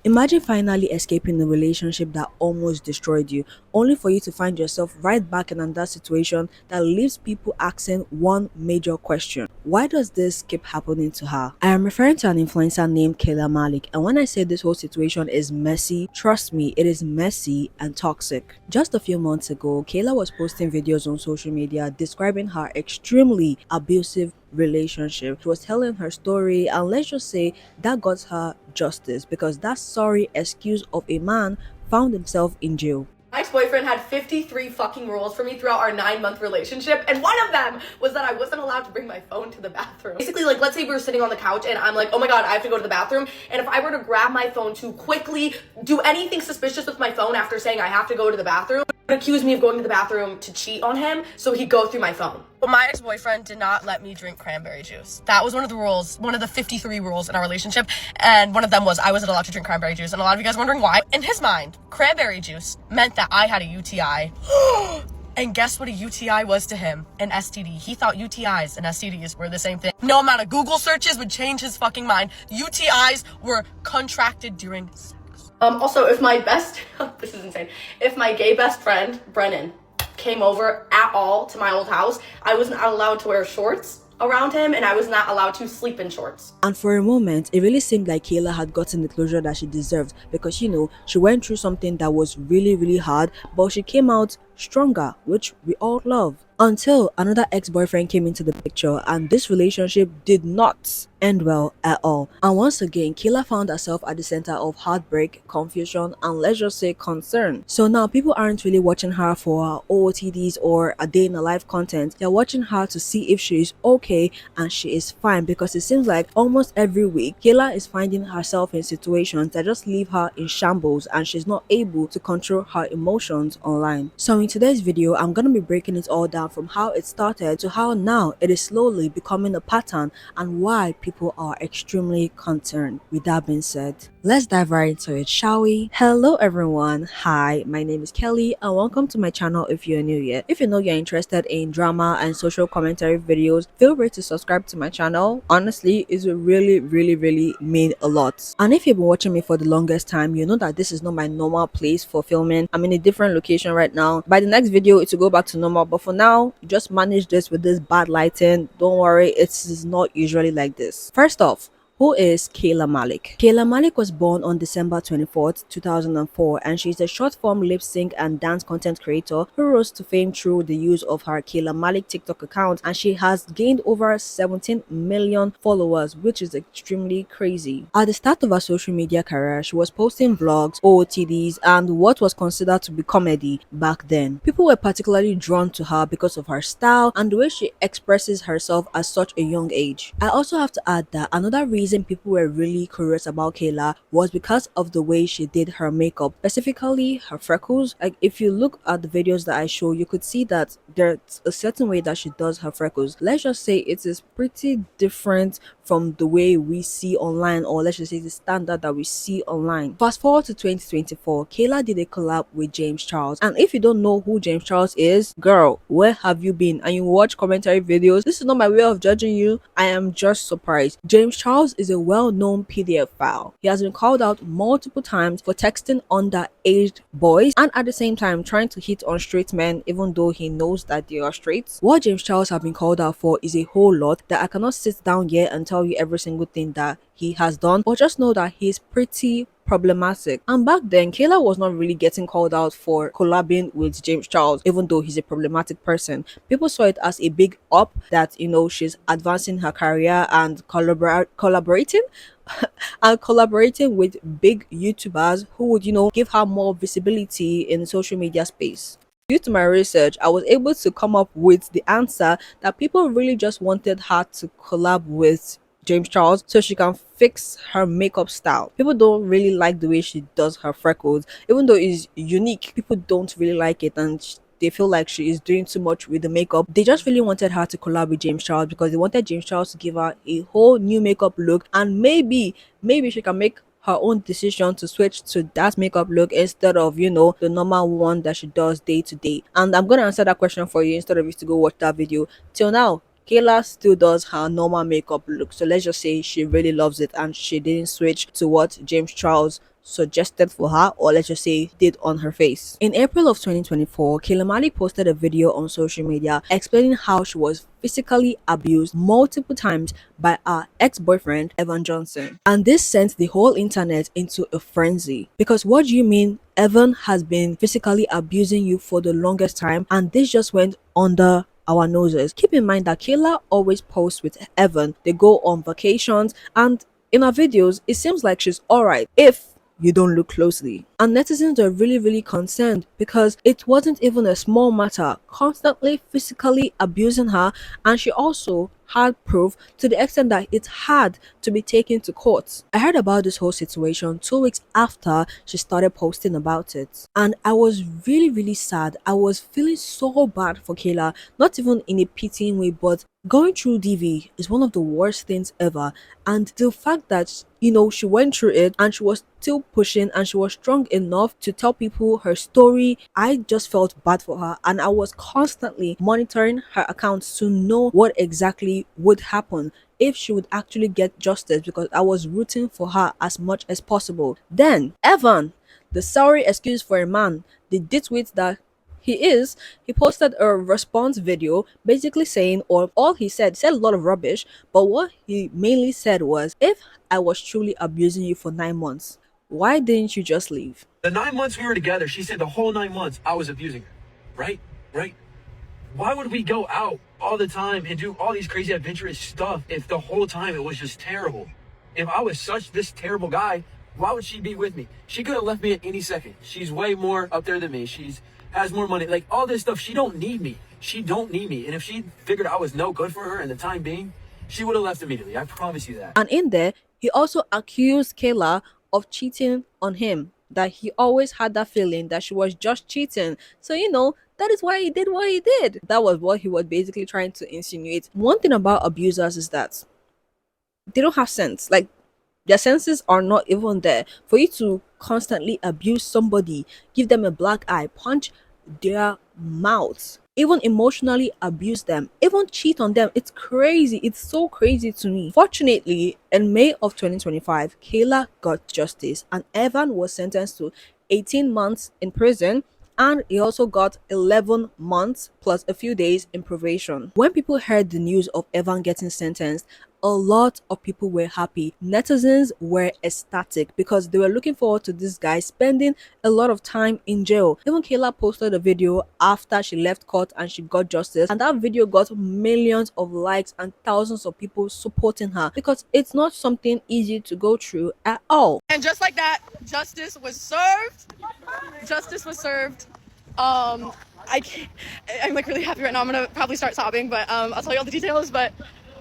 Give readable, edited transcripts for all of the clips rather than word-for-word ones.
Imagine finally escaping a relationship that almost destroyed you, only for you to find yourself right back in another situation that leaves people asking one major question. Why does this keep happening to her? I am referring to an influencer named Kayla Malecc, and when I say this whole situation is messy, trust me, it is messy and toxic. Just a few months ago, Kayla was posting videos on social media describing her extremely abusive relationship. She was telling her story, and let's just say that got her justice because that sorry excuse of a man found himself in jail. My ex-boyfriend had 53 fucking rules for me throughout our 9-month relationship, and one of them was that I wasn't allowed to bring my phone to the bathroom. Basically, like, let's say we were sitting on the couch and I'm like, oh my god, I have to go to the bathroom, and if I were to grab my phone to quickly do anything suspicious with my phone after saying I have to go to the bathroom, he would accuse me of going to the bathroom to cheat on him, so he'd go through my phone. But my ex-boyfriend did not let me drink cranberry juice. That was one of the rules, one of the 53 rules in our relationship, and one of them was I wasn't allowed to drink cranberry juice, and a lot of you guys are wondering why. In his mind, cranberry juice meant that I had a UTI. And guess what a UTI was to him? An STD. He thought UTIs and STDs were the same thing. No amount of Google searches would change his fucking mind. UTIs were contracted during sex. Also, if my this is insane. If my gay best friend, Brennan, came over at all to my old house, I was not allowed to wear shorts around him, and I was not allowed to sleep in shorts. And for a moment, it really seemed like Kayla had gotten the closure that she deserved because, she went through something that was really, really hard, but she came out stronger, which we all love. Until another ex-boyfriend came into the picture, and this relationship did not end well at all. And once again, Kayla found herself at the center of heartbreak, confusion, and let's just say concern. So now people aren't really watching her for her OOTDs or a day in a life content. They're watching her to see if she is okay and she is fine, because it seems like almost every week Kayla is finding herself in situations that just leave her in shambles and she's not able to control her emotions online. So in today's video, I'm gonna be breaking it all down from how it started to how now it is slowly becoming a pattern and why people are extremely concerned. With that being said, let's dive right into it, shall we? Hello everyone, hi, my name is Kelly and welcome to my channel if you're new here. If you know you're interested in drama and social commentary videos, feel free to subscribe to my channel. Honestly, it will really mean a lot. And if you've been watching me for the longest time, you know that this is not my normal place for filming. I'm in a different location right now. By the next video it will go back to normal, but for now just manage this with this bad lighting. Don't worry, it is not usually like this. First off, who is Kayla Malecc? Kayla Malecc was born on December 24th, 2004, and she's a short-form lip-sync and dance content creator who rose to fame through the use of her Kayla Malecc TikTok account, and she has gained over 17 million followers, which is extremely crazy. At the start of her social media career, she was posting vlogs, OOTDs, and what was considered to be comedy back then. People were particularly drawn to her because of her style and the way she expresses herself at such a young age. I also have to add that another reason people were really curious about Kayla was because of the way she did her makeup, specifically her freckles. Like, if you look at the videos that I show, you could see that there's a certain way that she does her freckles. Let's just say it is pretty different from the way we see online, or let's just say the standard that we see online. Fast forward to 2024, Kayla did a collab with James Charles, and if you don't know who James Charles is, girl, where have you been? And you watch commentary videos, this is not my way of judging you, I am just surprised. James Charles is a well-known PDF file. He has been called out multiple times for texting underage boys and at the same time trying to hit on straight men even though he knows that they are straight. What James Charles has been called out for is a whole lot that I cannot sit down here and tell you every single thing that he has done, but just know that he's pretty problematic. And back then, Kayla was not really getting called out for collabing with James Charles, even though he's a problematic person. People saw it as a big up that, she's advancing her career and collaborating and collaborating with big YouTubers who would, give her more visibility in the social media space. Due to my research, I was able to come up with the answer that people really just wanted her to collab with James Charles so she can fix her makeup style. People don't really like the way she does her freckles, even though it's unique. People don't really like it and they feel like she is doing too much with the makeup. They just really wanted her to collab with James Charles because they wanted James Charles to give her a whole new makeup look, and maybe she can make her own decision to switch to that makeup look instead of the normal one that she does day to day. And I'm gonna answer that question for you instead of you to go watch that video. Till now, Kayla still does her normal makeup look, so let's just say she really loves it and she didn't switch to what James Charles suggested for her, or let's just say did on her face. In April of 2024, Kayla Malecc posted a video on social media explaining how she was physically abused multiple times by her ex-boyfriend Evan Johnson. And this sent the whole internet into a frenzy. Because what do you mean Evan has been physically abusing you for the longest time and this just went under our noses? Keep in mind that Kayla always posts with Evan. They go on vacations, and in her videos, it seems like she's alright if you don't look closely. And netizens are really, really concerned because it wasn't even a small matter, constantly physically abusing her, and she also had proof to the extent that it had to be taken to court. I heard about this whole situation 2 weeks after she started posting about it, and I was really, really sad. I was feeling so bad for Kayla, not even in a pitying way, but going through DV is one of the worst things ever. And the fact that, she went through it and she was still pushing and she was strong enough to tell people her story, I just felt bad for her. And I was constantly monitoring her accounts to know what exactly would happen if she would actually get justice, because I was rooting for her as much as possible. Then, Evan, the sorry excuse for a man, the ditwit that he posted a response video basically saying, or all he said a lot of rubbish, but what he mainly said was, if I was truly abusing you for 9 months, why didn't you just leave? The 9 months we were together, she said the whole 9 months I was abusing her. Right? Right? Why would we go out all the time and do all these crazy adventurous stuff if the whole time it was just terrible? If I was such this terrible guy, why would she be with me? She could have left me at any second. She's way more up there than me. She's has more money. Like all this stuff, she don't need me. She don't need me. And if she figured I was no good for her in the time being, she would have left immediately. I promise you that. And in there, he also accused Kayla of cheating on him, that he always had that feeling that she was just cheating. So, that is why he did what he did. That was what he was basically trying to insinuate. One thing about abusers is that they don't have sense. Like, their senses are not even there. For you to constantly abuse somebody, give them a black eye, punch their mouths, even emotionally abuse them, even cheat on them, it's crazy. It's so crazy to me. Fortunately, in May of 2025, Kayla got justice and Evan was sentenced to 18 months in prison, and he also got 11 months plus a few days in probation. When people heard the news of Evan getting sentenced, a lot of people were happy. Netizens were ecstatic because they were looking forward to this guy spending a lot of time in jail. Even Kayla posted a video after she left court and she got justice, and that video got millions of likes and thousands of people supporting her because it's not something easy to go through at all. And just like that, justice was served. Justice was served. I can't, I'm like really happy right now. I'm gonna probably start sobbing, but I'll tell you all the details. But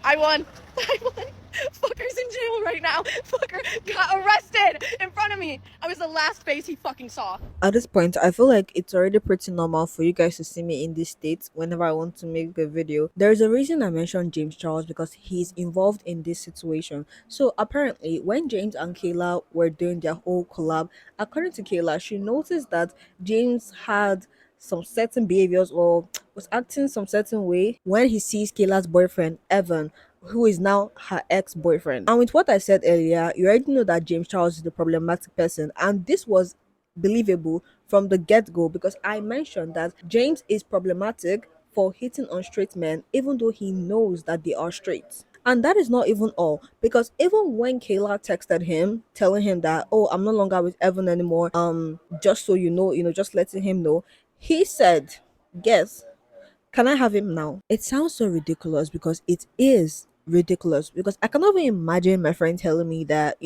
I won. I won. Fucker's in jail right now. Fucker got arrested in front of me. I was the last face he fucking saw. At this point, I feel like it's already pretty normal for you guys to see me in this state whenever I want to make a video. There's a reason I mentioned James Charles, because he's involved in this situation. So apparently, when James and Kayla were doing their whole collab, according to Kayla, she noticed that James had some certain behaviors or was acting some certain way when he sees Kayla's boyfriend Evan, who is now her ex-boyfriend. And with what I said earlier, you already know that James Charles is the problematic person, and this was believable from the get-go because I mentioned that James is problematic for hitting on straight men even though he knows that they are straight. And that is not even all, because even when Kayla texted him telling him that, oh, I'm no longer with Evan anymore, just so just letting him know, he said, guess, can I have him now? It sounds so ridiculous because it is ridiculous, because I cannot even imagine my friend telling me that,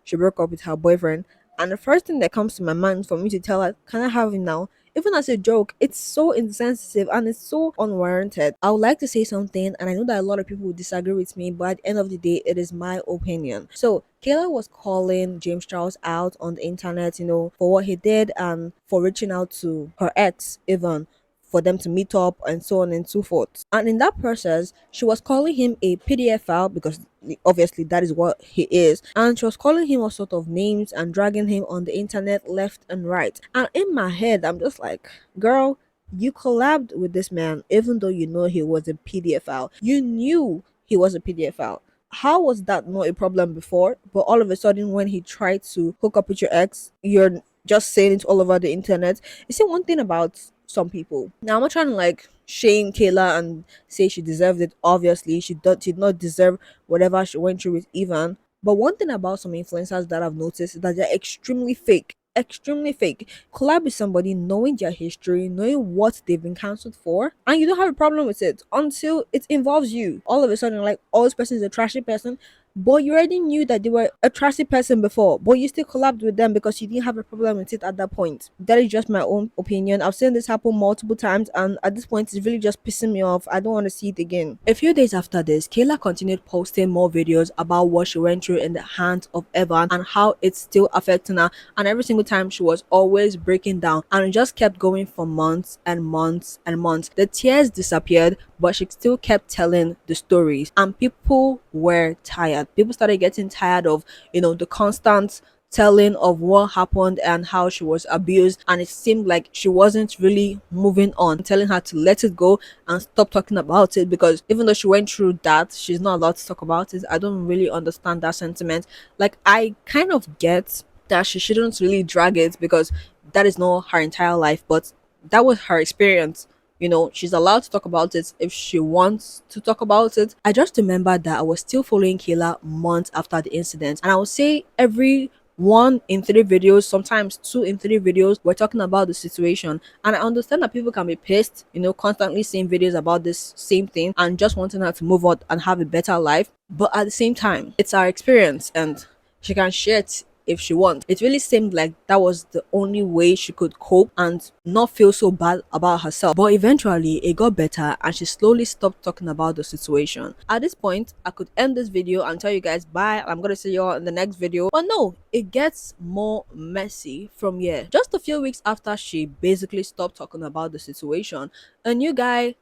she broke up with her boyfriend, and the first thing that comes to my mind for me to tell her, can I have him now? Even as a joke, it's so insensitive and it's so unwarranted. I would like to say something, and I know that a lot of people would disagree with me, but at the end of the day, it is my opinion. So Kayla was calling James Charles out on the internet, for what he did and for reaching out to her ex, Evan, for them to meet up and so on and so forth. And in that process, she was calling him a PDF file because obviously that is what he is. And she was calling him all sort of names and dragging him on the internet left and right. And in my head, I'm just like, girl, you collabed with this man even though you know he was a PDF file. You knew he was a PDF file. how was that not a problem before? But all of a sudden, when he tried to hook up with your ex, you're just saying it all over the internet. You see, one thing about some people. Now, I'm not trying to like shame Kayla and say she deserved it. Obviously, did not deserve whatever she went through with Ivan. But one thing about some influencers that I've noticed is that they're extremely fake. Extremely fake. Collab with somebody knowing their history, knowing what they've been cancelled for, and you don't have a problem with it until it involves you. All of a sudden, like, oh, this person is a trashy person, but you already knew that they were a trashy person before, but you still collabed with them because you didn't have a problem with it at that point. That is just my own opinion. I've seen this happen multiple times, and at this point, it's really just pissing me off. I don't want to see it again. A few days after this, Kayla continued posting more videos about what she went through in the hands of Evan and how it's still affecting her. And every single time, she was always breaking down, and it just kept going for months and months and months. The tears disappeared, but she still kept telling the stories, and people were tired. People started getting tired of, the constant telling of what happened and how she was abused, and it seemed like she wasn't really moving on, telling her to let it go and stop talking about it, because even though she went through that, she's not allowed to talk about it. I don't really understand that sentiment. Like, I kind of get that she shouldn't really drag it because that is not her entire life, but that was her experience. She's allowed to talk about it if she wants to talk about it. I just remember that I was still following Kayla months after the incident, and I would say every 1 in 3 videos, sometimes 2 in 3 videos, we're talking about the situation. And I understand that people can be pissed, constantly seeing videos about this same thing and just wanting her to move on and have a better life. But at the same time, it's our experience and she can share it if she wants. It really seemed like that was the only way she could cope and not feel so bad about herself. But eventually, it got better and she slowly stopped talking about the situation. At this point, I could end this video and tell you guys bye. I'm gonna see you all in the next video. But no, it gets more messy from here. Just a few weeks after she basically stopped talking about the situation, a new guy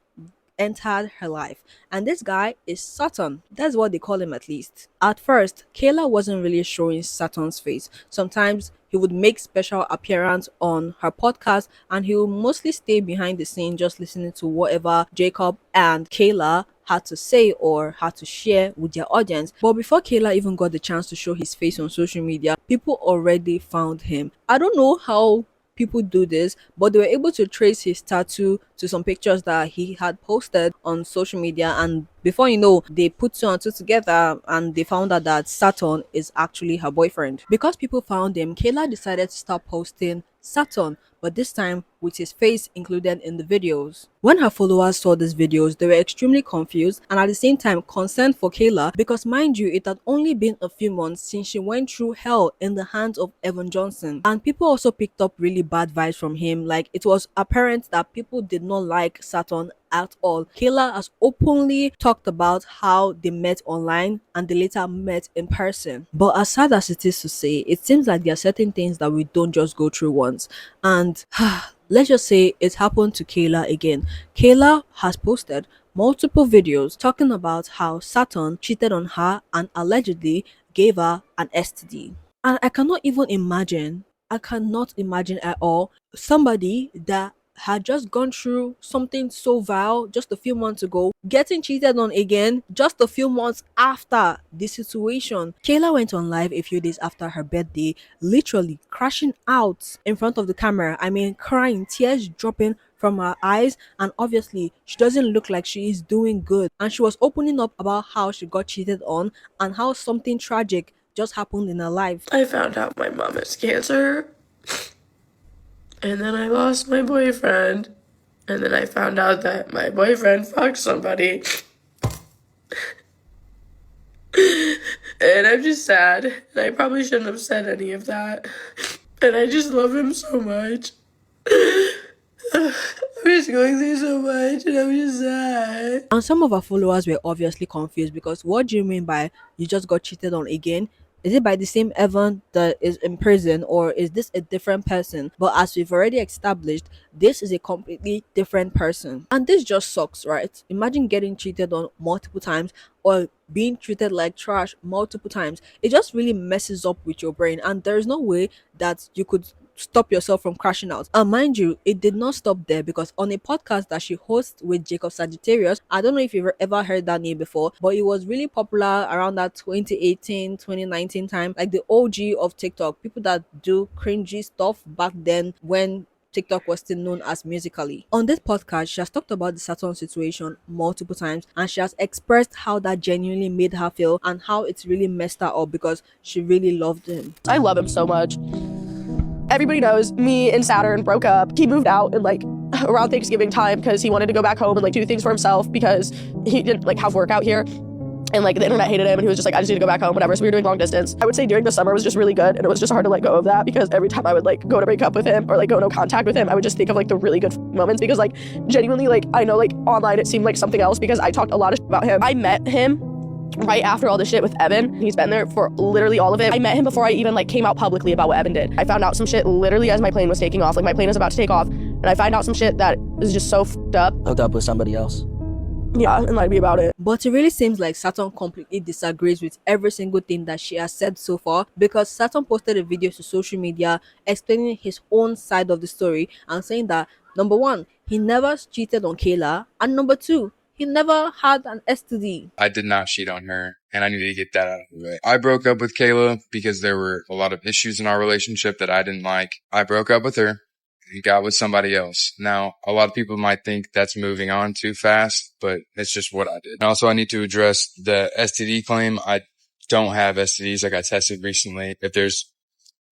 entered her life. And this guy is Saturn. That's what they call him, at least. At first, Kayla wasn't really showing Saturn's face. Sometimes he would make special appearance on her podcast and he would mostly stay behind the scene just listening to whatever Jacob and Kayla had to say or had to share with their audience. But before Kayla even got the chance to show his face on social media, people already found him. I don't know how people do this, but they were able to trace his tattoo to some pictures that he had posted on social media. And before you know, they put two and two together and they found out that Saturn is actually her boyfriend. Because people found him, Kayla decided to start posting Saturn, but this time with his face included in the videos. When her followers saw these videos, they were extremely confused and at the same time concerned for Kayla because, mind you, it had only been a few months since she went through hell in the hands of Evan Johnson. And people also picked up really bad vibes from him. Like, it was apparent that people did not like Saturn at all. Kayla has openly talked about how they met online and they later met in person. But as sad as it is to say, it seems like there are certain things that we don't just go through once. And let's just say it happened to Kayla again. Kayla has posted multiple videos talking about how Saturn cheated on her and allegedly gave her an STD. And I cannot imagine at all somebody that had just gone through something so vile just a few months ago, getting cheated on again just a few months after the situation. Kayla went on live a few days after her birthday, literally crashing out in front of the camera. I mean, crying, tears dropping from her eyes, and obviously she doesn't look like she is doing good. And she was opening up about how she got cheated on and how something tragic just happened in her life. I found out my mom has cancer, and then I lost my boyfriend, and then I found out that my boyfriend fucked somebody. And I'm just sad, and I probably shouldn't have said any of that. And I just love him so much. I'm just going through so much, and I'm just sad. And some of our followers were obviously confused because what do you mean by you just got cheated on again? Is it by the same Evan that is in prison or is this a different person? But as we've already established, this is a completely different person. And this just sucks, right? Imagine getting cheated on multiple times or being treated like trash multiple times. It just really messes up with your brain. And there's no way that you could stop yourself from crashing out. And mind you, it did not stop there, because on a podcast that she hosts with Jacob Sagittarius, I don't know if you've ever heard that name before, but it was really popular around that 2018, 2019 time, like the OG of TikTok, people that do cringy stuff back then when TikTok was still known as Musically. On this podcast, she has talked about the Saturn situation multiple times, and she has expressed how that genuinely made her feel and how it's really messed her up because she really loved him. I love him so much. Everybody knows me and Saturn broke up. He moved out in like around Thanksgiving time because he wanted to go back home and like do things for himself because he didn't like have work out here. And like the internet hated him and he was just like, I just need to go back home, whatever. So we were doing long distance. I would say during the summer was just really good, and it was just hard to let go of that because every time I would like go to break up with him or like go no contact with him, I would just think of like the really good moments because like genuinely like I know like online it seemed like something else because I talked a lot of about him. I met him right after all the shit with Evan. He's been there for literally all of it. I met him before I even like came out publicly about what Evan did. I found out some shit literally as my plane was taking off. Like my plane was about to take off and I find out some shit that is just so fucked up. Hooked up with somebody else. Yeah, and lied to me about it. But it really seems like Saturn completely disagrees with every single thing that she has said so far, because Saturn posted a video to social media explaining his own side of the story and saying that, number one, he never cheated on Kayla, and number two, he never had an STD. I did not cheat on her, and I needed to get that out of the way. I broke up with Kayla because there were a lot of issues in our relationship that I didn't like. I broke up with her. He got with somebody else. Now, a lot of people might think that's moving on too fast, but it's just what I did. And also, I need to address the STD claim. I don't have STDs. I got tested recently. If there's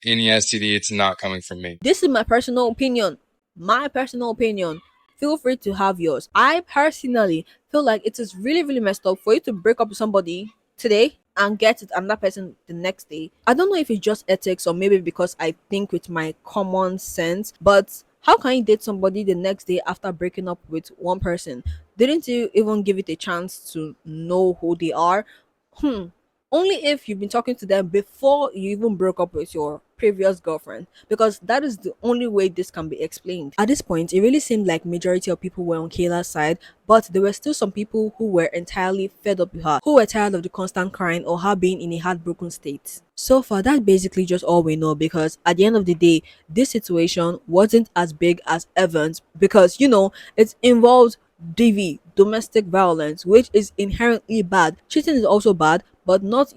any STD, it's not coming from me. This is my personal opinion. My personal opinion. Feel free to have yours. I personally feel like it is really, really messed up for you to break up with somebody today and get it another person the next day. I don't know if it's just ethics or maybe because I think with my common sense, but how can you date somebody the next day after breaking up with one person? Didn't you even give it a chance to know who they are? Only if you've been talking to them before you even broke up with your previous girlfriend, because that is the only way this can be explained. At this point, it really seemed like majority of people were on Kayla's side, but there were still some people who were entirely fed up with her, who were tired of the constant crying or her being in a heartbroken state. So far, that's basically just all we know, because at the end of the day, this situation wasn't as big as Evans, because it involves DV, domestic violence, which is inherently bad. Cheating is also bad, but not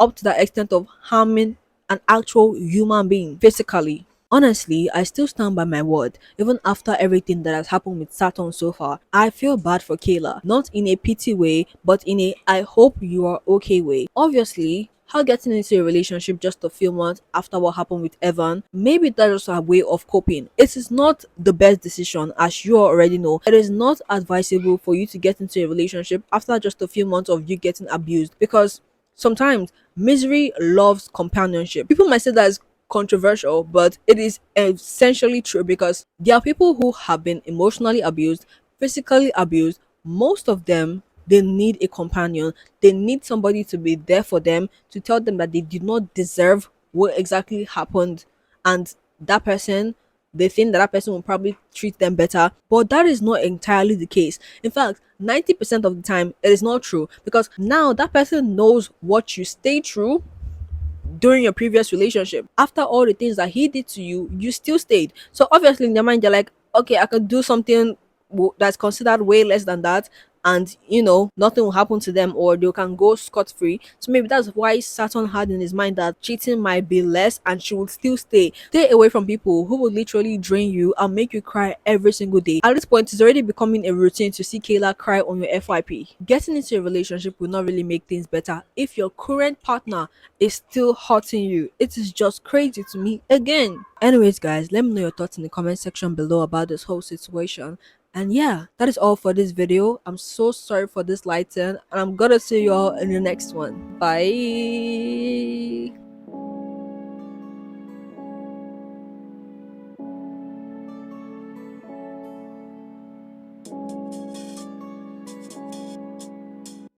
up to the extent of harming an actual human being physically. Honestly, I still stand by my word. Even after everything that has happened with Saturn so far, I feel bad for Kayla. Not in a pity way, but in a I hope you are okay way. Obviously, her getting into a relationship just a few months after what happened with Evan, maybe that's just her way of coping. It is not the best decision, as you already know. It is not advisable for you to get into a relationship after just a few months of you getting abused, because sometimes misery loves companionship. People might say that is controversial, but it is essentially true, because there are people who have been emotionally abused, physically abused. Most of them, they need a companion. They need somebody to be there for them, to tell them that they did not deserve what exactly happened, and that person, they think that person will probably treat them better, but that is not entirely the case. In fact, 90% of the time it is not true, because now that person knows what you stayed through during your previous relationship. After all the things that he did to you, you still stayed. So obviously in their mind they're like, okay, I can do something that's considered way less than that, and nothing will happen to them, or they can go scot-free. So maybe that's why Saturn had in his mind that cheating might be less and she would still stay away from people who will literally drain you and make you cry every single day. At this point, it's already becoming a routine to see Kayla cry on your FYP. Getting into a relationship will not really make things better if your current partner is still hurting you. It is just crazy to me again. Anyways guys, let me know your thoughts in the comment section below about this whole situation. And yeah, that is all for this video. I'm so sorry for this lighting, and I'm gonna see y'all in the next one. Bye.